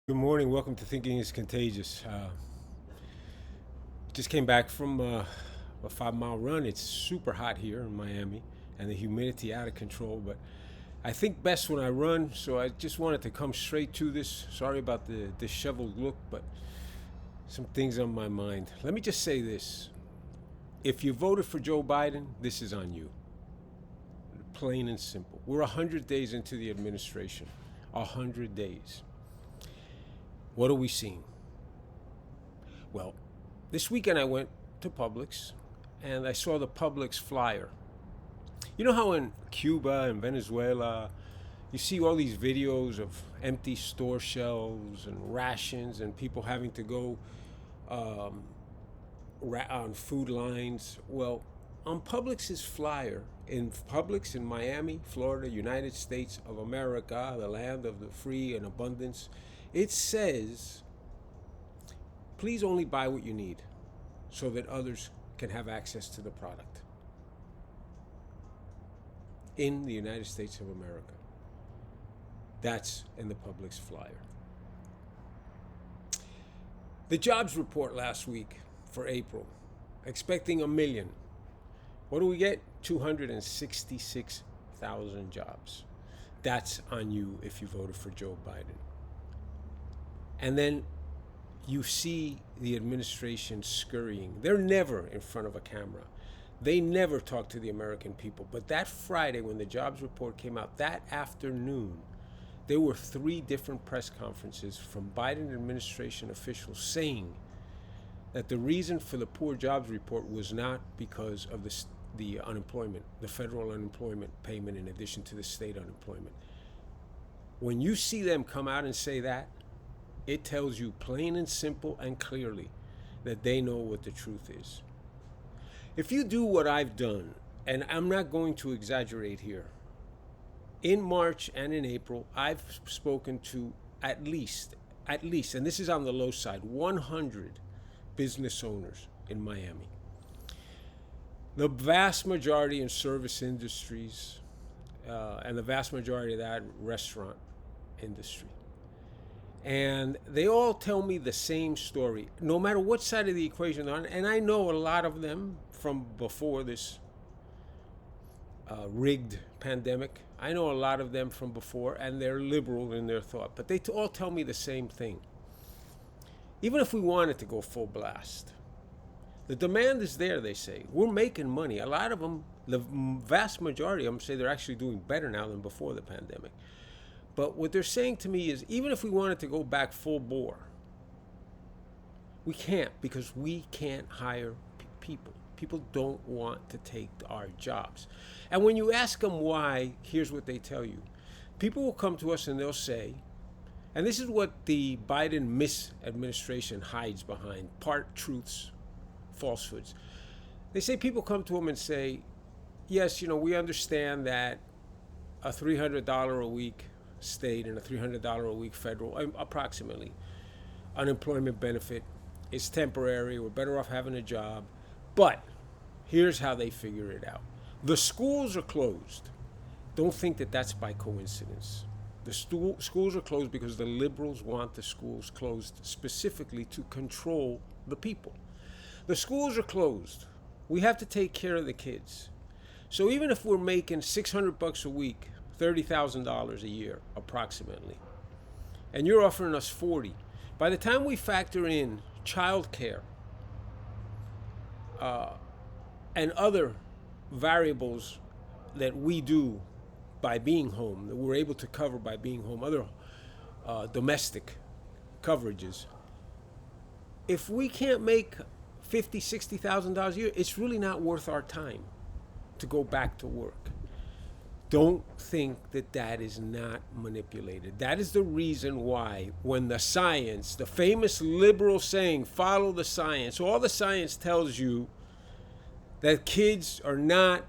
Good morning. Welcome to Thinking is Contagious. Just came back from a 5 mile run. It's super hot here in Miami and the humidity out of control, but I think best when I run, so I just wanted to come straight to this. Sorry about the disheveled look, but some things on my mind. Let me just say this. If you voted for Joe Biden, this is on you. Plain and simple. We're 100 days into the administration. 100 days. What are we seeing? Well, this weekend I went to Publix and I saw the Publix flyer. You know how in Cuba and Venezuela, you see all these videos of empty store shelves and rations and people having to go on food lines? Well, on Publix's flyer, in Publix in Miami, Florida, United States of America, the land of the free and abundance, it says, please only buy what you need so that others can have access to the product. In the United States of America. That's in the Publix flyer. The jobs report last week for April, expecting 1 million. What do we get? 266,000 jobs. That's on you if you voted for Joe Biden. And then you see the administration scurrying. They're never in front of a camera. They never talk to the American people. But that Friday, when the jobs report came out, that afternoon, there were 3 different press conferences from Biden administration officials saying that the reason for the poor jobs report was not because of the unemployment, the federal unemployment payment in addition to the state unemployment. When you see them come out and say that, it tells you plain and simple and clearly that they know what the truth is. If you do what I've done, and I'm not going to exaggerate here, in March and in April, I've spoken to at least, and this is on the low side, 100 business owners in Miami. The vast majority in service industries, and the vast majority of that restaurant industry. And they all tell me the same story, no matter what side of the equation they're on. And I know a lot of them from before this rigged pandemic. I know a lot of them from before, and they're liberal in their thought. But they all tell me the same thing. Even if we wanted to go full blast, the demand is there, they say. We're making money. A lot of them, the vast majority of them say they're actually doing better now than before the pandemic. But what they're saying to me is, even if we wanted to go back full bore, we can't, because we can't hire people. People don't want to take our jobs. And when you ask them why, here's what they tell you. People will come to us and they'll say, and this is what the Biden misadministration hides behind, part truths, falsehoods. They say people come to them and say, yes, we understand that a $300 a week state and a $300 a week federal, approximately, unemployment benefit is temporary. We're better off having a job. But here's how they figure it out. The schools are closed. Don't think that that's by coincidence. The schools are closed because the liberals want the schools closed specifically to control the people. The schools are closed. We have to take care of the kids. So even if we're making $600 a week, $30,000 a year, approximately, and you're offering us 40, by the time we factor in child care and other variables that we do by being home, that we're able to cover by being home, other domestic coverages, if we can't make $50,000, $60,000 a year, it's really not worth our time to go back to work. Don't think that that is not manipulated. That is the reason why when the science, the famous liberal saying, follow the science, all the science tells you that kids are not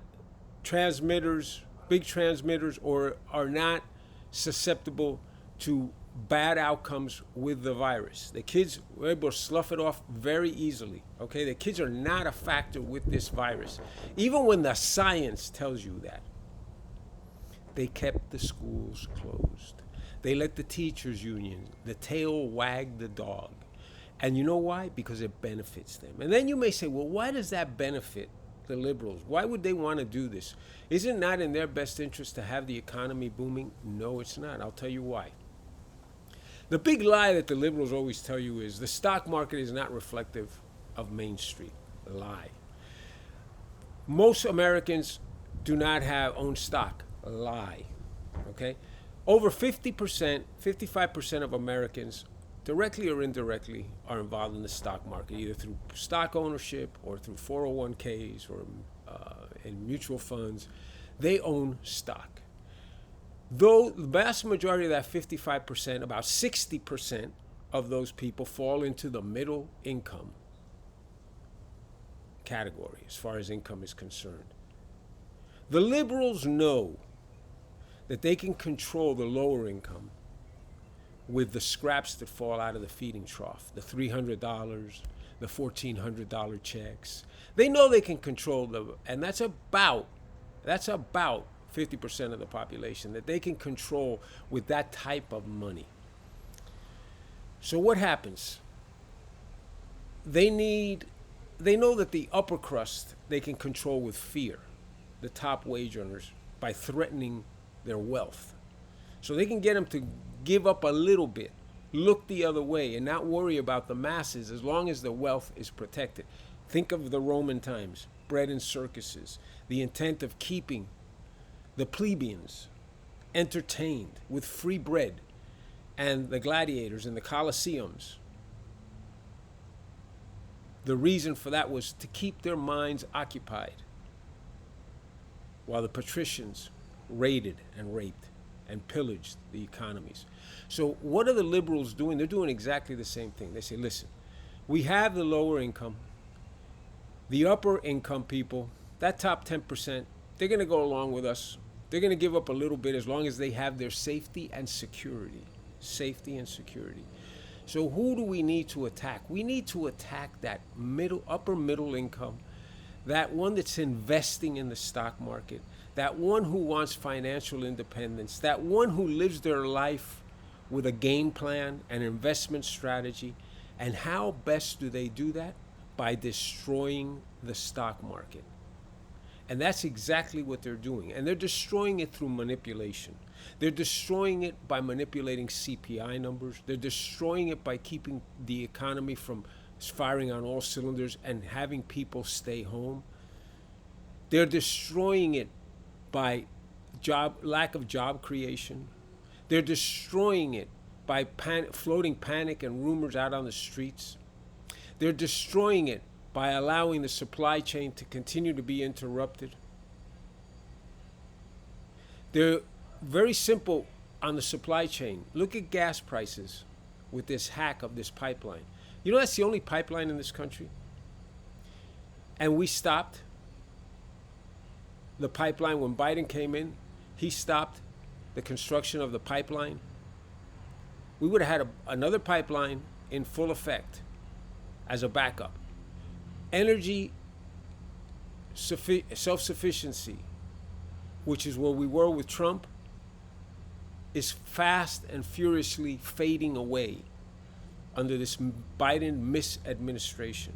transmitters, big transmitters, or are not susceptible to bad outcomes with the virus. The kids were able to slough it off very easily. Okay, the kids are not a factor with this virus. Even when the science tells you that. They kept the schools closed. They let the teachers union, the tail wag the dog. And you know why? Because it benefits them. And then you may say, well, why does that benefit the liberals? Why would they want to do this? Is it not in their best interest to have the economy booming? No, it's not. I'll tell you why. The big lie that the liberals always tell you is the stock market is not reflective of Main Street. Lie. Most Americans do not own stock. Lie. Okay? Over 50%, 55% of Americans, directly or indirectly, are involved in the stock market, either through stock ownership or through 401ks or in mutual funds. They own stock. Though the vast majority of that 55%, about 60% of those people fall into the middle income category as far as income is concerned. The liberals know that they can control the lower income with the scraps that fall out of the feeding trough, the $300, the $1,400 checks. They know they can control and that's about 50% of the population that they can control with that type of money. So what happens? They know that the upper crust they can control with fear, the top wage earners, by threatening their wealth. So they can get them to give up a little bit, look the other way, and not worry about the masses as long as the wealth is protected. Think of the Roman times, bread and circuses, the intent of keeping the plebeians entertained with free bread, and the gladiators in the Colosseums. The reason for that was to keep their minds occupied while the patricians raided and raped and pillaged the economies. So what are the liberals doing? They're doing exactly the same thing. They say, listen, we have the lower income, the upper income people, that top 10%, they're going to go along with us. They're going to give up a little bit as long as they have their safety and security. Safety and security. So who do we need to attack? We need to attack that upper middle income, that one that's investing in the stock market, that one who wants financial independence, that one who lives their life with a game plan, an investment strategy. And how best do they do that? By destroying the stock market. And that's exactly what they're doing. And they're destroying it through manipulation. They're destroying it by manipulating CPI numbers. They're destroying it by keeping the economy from firing on all cylinders and having people stay home. They're destroying it by lack of job creation. They're destroying it by floating panic and rumors out on the streets. They're destroying it by allowing the supply chain to continue to be interrupted. They're very simple on the supply chain. Look at gas prices with this hack of this pipeline. You know that's the only pipeline in this country? And we stopped the pipeline when Biden came in. He stopped the construction of the pipeline. We would have had another pipeline in full effect as a backup. Energy self-sufficiency, which is where we were with Trump, is fast and furiously fading away under this Biden misadministration.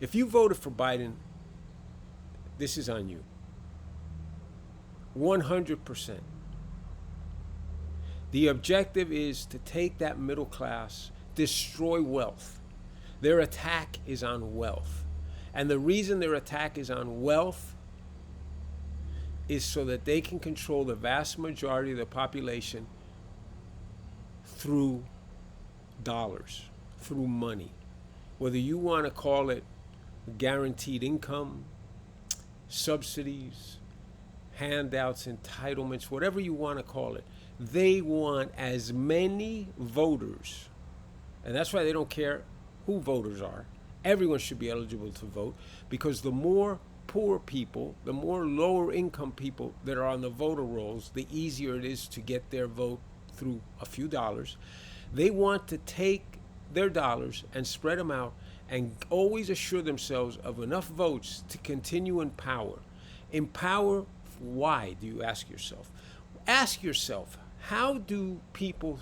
If you voted for Biden, this is on you. 100%. The objective is to take that middle class, destroy wealth. Their attack is on wealth. And the reason their attack is on wealth is so that they can control the vast majority of the population through dollars, through money. Whether you want to call it guaranteed income, subsidies, handouts, entitlements, whatever you want to call it, they want as many voters. And that's why they don't care who voters are. Everyone should be eligible to vote, because the more poor people, the more lower income people that are on the voter rolls, the easier it is to get their vote through a few dollars. They want to take their dollars and spread them out and always assure themselves of enough votes to continue in power. In power, why, do you ask yourself? Ask yourself, How do people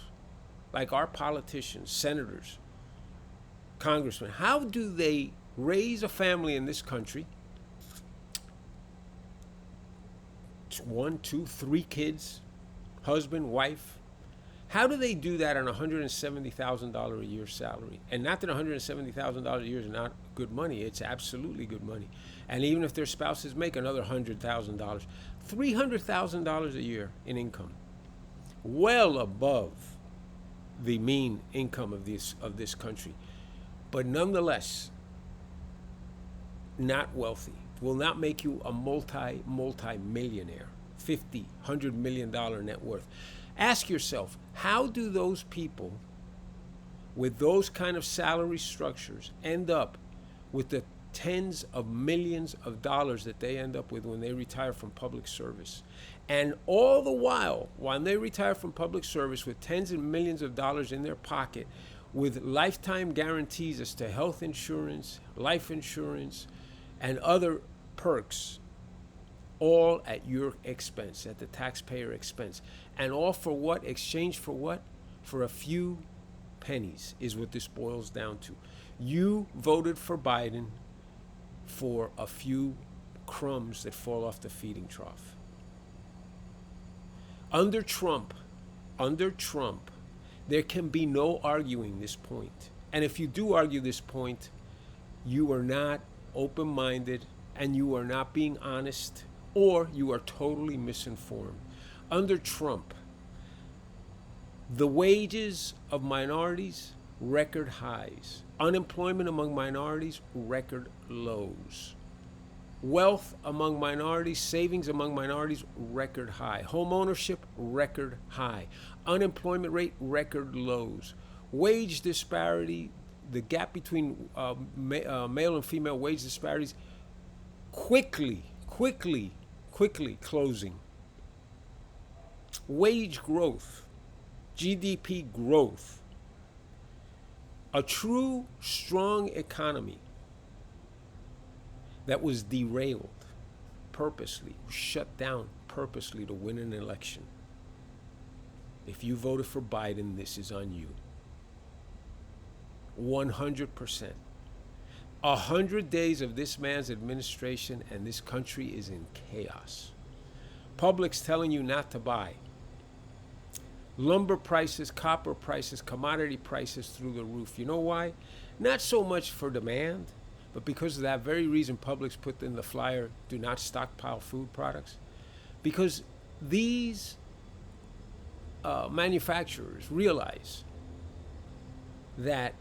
like our politicians, senators, congressmen, how do they raise a family in this country? One, two, three kids, husband, wife. How do they do that on $170,000 a year salary? And not that $170,000 a year is not good money. It's absolutely good money. And even if their spouses make another $100,000, $300,000 a year in income, well above the mean income of this country, but nonetheless not wealthy, will not make you a multi-millionaire, $50-100 million net worth. Ask yourself, how do those people with those kind of salary structures end up with the tens of millions of dollars that they end up with when they retire from public service? And all the while they retire from public service with tens of millions of dollars in their pocket, with lifetime guarantees as to health insurance, life insurance, and other perks, all at your expense, at the taxpayer expense. And all for what? Exchange for what? For a few pennies is what this boils down to. You voted for Biden for a few crumbs that fall off the feeding trough. Under Trump, there can be no arguing this point. And if you do argue this point, you are not open-minded and you are not being honest, or you are totally misinformed. Under Trump, the wages of minorities, record highs. Unemployment among minorities, record lows. Wealth among minorities, savings among minorities, record high. Home ownership, record high. Unemployment rate, record lows. Wage disparity, the gap between male and female wage disparities, quickly closing. Wage growth, GDP growth, a true strong economy that was derailed purposely, shut down purposely to win an election. If you voted for Biden, this is on you. 100%. 100 days of this man's administration and this country is in chaos. Public's telling you not to buy. Lumber prices, copper prices, commodity prices through the roof. You know why? Not so much for demand, but because of that very reason Publix put in the flyer, do not stockpile food products. Because these manufacturers realize that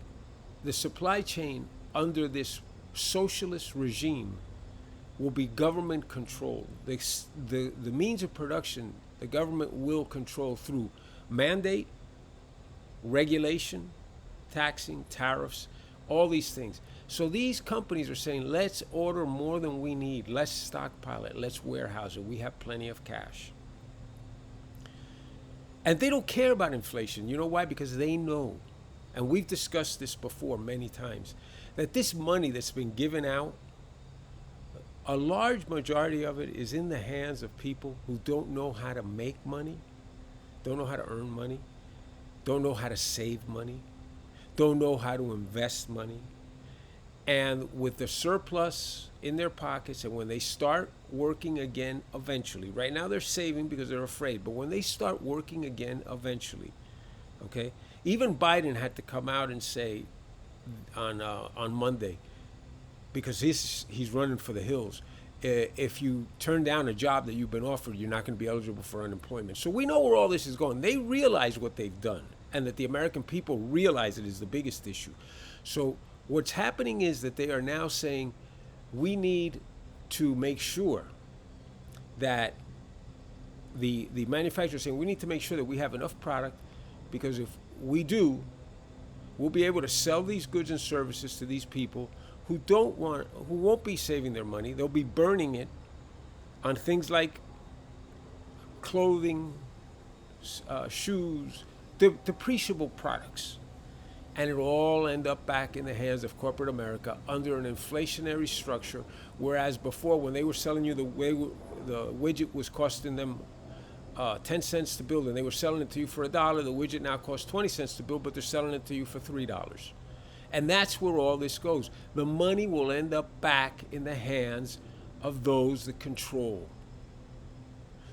the supply chain under this socialist regime will be government controlled. The means of production the government will control through mandate, regulation, taxing, tariffs, all these things. So these companies are saying, let's order more than we need. Let's stockpile it. Let's warehouse it. We have plenty of cash. And they don't care about inflation. You know why? Because they know, and we've discussed this before many times, that this money that's been given out, a large majority of it is in the hands of people who don't know how to make money, don't know how to earn money, don't know how to save money, don't know how to invest money. And with the surplus in their pockets, and when they start working again eventually, right now they're saving because they're afraid, but when they start working again eventually, okay, even Biden had to come out and say on Monday, because he's running for the hills, if you turn down a job that you've been offered, you're not going to be eligible for unemployment. So we know where all this is going. They realize what they've done, and that the American people realize it is the biggest issue. So what's happening is that they are now saying, we need to make sure that the manufacturers saying, we need to make sure that we have enough product, because if we do, we'll be able to sell these goods and services to these people who won't be saving their money. They'll be burning it on things like clothing, shoes, depreciable products. And it'll all end up back in the hands of corporate America under an inflationary structure, whereas before, when they were selling you the widget was costing them 10 cents to build and they were selling it to you for $1, the widget now costs 20 cents to build, but they're selling it to you for $3. And that's where all this goes. The money will end up back in the hands of those that control.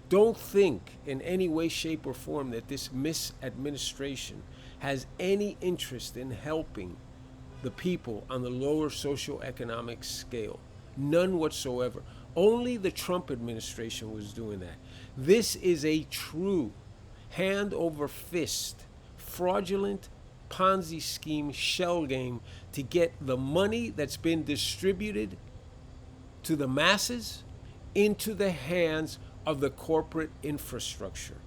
Don't think in any way, shape, or form that this misadministration has any interest in helping the people on the lower socioeconomic scale. None whatsoever. Only the Trump administration was doing that. This is a true hand over fist, fraudulent Ponzi scheme shell game to get the money that's been distributed to the masses into the hands of the corporate infrastructure.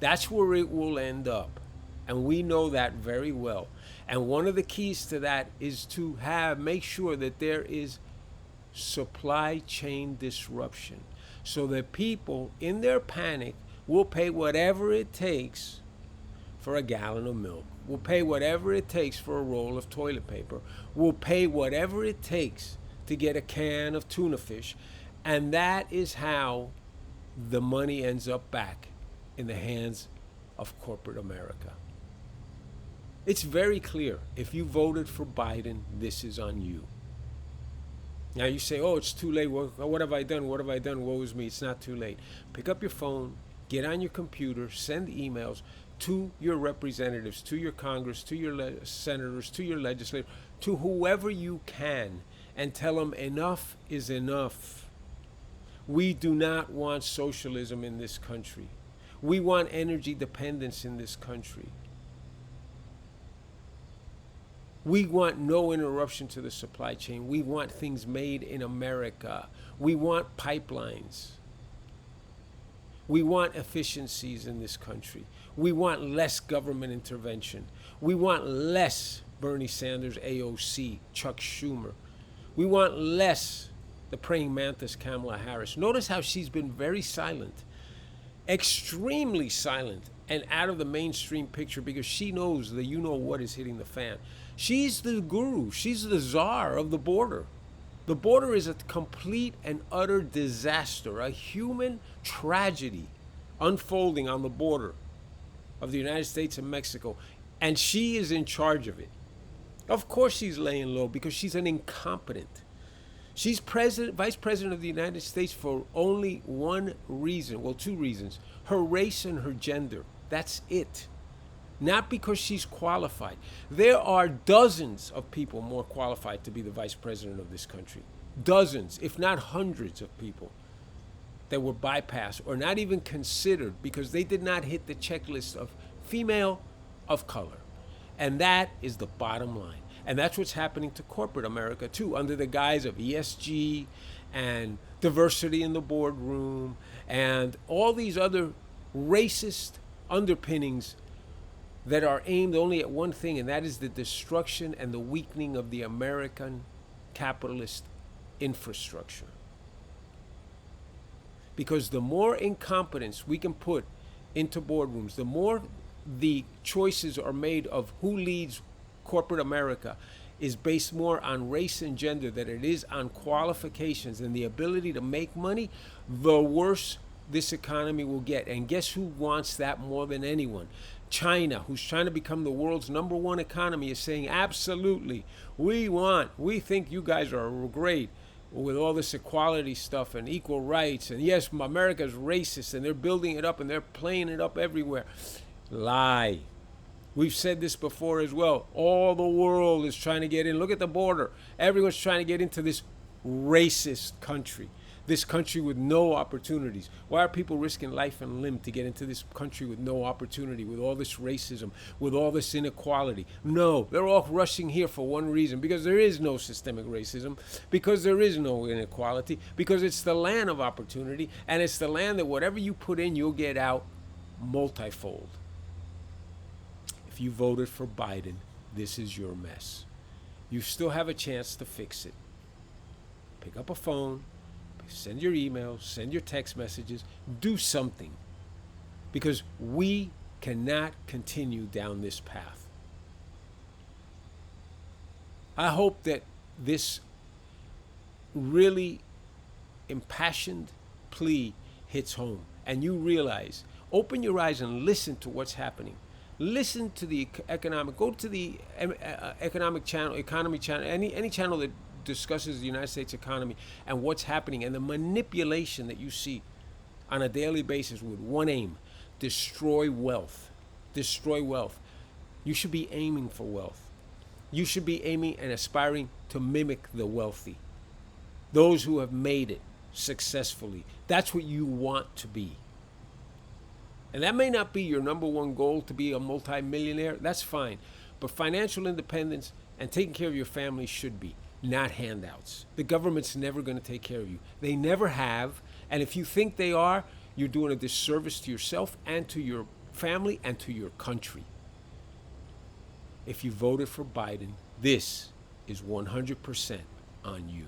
That's where it will end up. And we know that very well. And one of the keys to that is to make sure that there is supply chain disruption so that people in their panic will pay whatever it takes for a gallon of milk. Will pay whatever it takes for a roll of toilet paper. Will pay whatever it takes to get a can of tuna fish. And that is how the money ends up back in the hands of corporate America. It's very clear. If you voted for Biden, this is on you. Now you say, oh, it's too late. What have I done? What have I done? Woe is me. It's not too late. Pick up your phone, get on your computer, send emails to your representatives, to your Congress, to your senators, to your legislators, to whoever you can, and tell them enough is enough. We do not want socialism in this country. We want energy dependence in this country. We want no interruption to the supply chain. We want things made in America. We want pipelines. We want efficiencies in this country. We want less government intervention. We want less Bernie Sanders, AOC, Chuck Schumer. We want less the praying mantis, Kamala Harris. Notice how she's been very silent, extremely silent, and out of the mainstream picture because she knows the you-know-what is hitting the fan. She's the guru. She's the czar of the border. The border is a complete and utter disaster, a human tragedy unfolding on the border of the United States and Mexico, and she is in charge of it. Of course she's laying low because she's an incompetent. She's vice president of the United States for only one reason, well, two reasons, her race and her gender. That's it. Not because she's qualified. There are dozens of people more qualified to be the vice president of this country. Dozens, if not hundreds of people that were bypassed or not even considered because they did not hit the checklist of female, of color. And that is the bottom line. And that's what's happening to corporate America too, under the guise of ESG and diversity in the boardroom and all these other racist underpinnings that are aimed only at one thing, and that is the destruction and the weakening of the American capitalist infrastructure. Because the more incompetence we can put into boardrooms, the more the choices are made of who leads corporate America is based more on race and gender than it is on qualifications and the ability to make money, the worse this economy will get. And guess who wants that more than anyone? China, who's trying to become the world's #1 economy, is saying, absolutely, we think you guys are great with all this equality stuff and equal rights. And yes, America's racist and they're building it up and they're playing it up everywhere. Lie. We've said this before as well. All the world is trying to get in. Look at the border. Everyone's trying to get into this racist country. This country with no opportunities. Why are people risking life and limb to get into this country with no opportunity, with all this racism, with all this inequality? No, they're all rushing here for one reason, because there is no systemic racism, because there is no inequality, because it's the land of opportunity, and it's the land that whatever you put in, you'll get out multifold. If you voted for Biden, this is your mess. You still have a chance to fix it. Pick up a phone. Send your emails, send your text messages, do something. Because we cannot continue down this path. I hope that this really impassioned plea hits home and you realize Open your eyes and listen to what's happening. Listen to the economic. Go to the economic channel, economy channel, any channel that discusses the United States economy and what's happening and the manipulation that you see on a daily basis with one aim: destroy wealth. Destroy wealth. You should be aiming for wealth. You should be aiming and aspiring to mimic the wealthy, those who have made it successfully. That's what you want to be. And that may not be your number one goal, to be a multimillionaire. That's fine. But financial independence and taking care of your family should be, not handouts. The government's never going to take care of you. They never have. And if you think they are, you're doing a disservice to yourself and to your family and to your country. If you voted for Biden, this is 100% on you.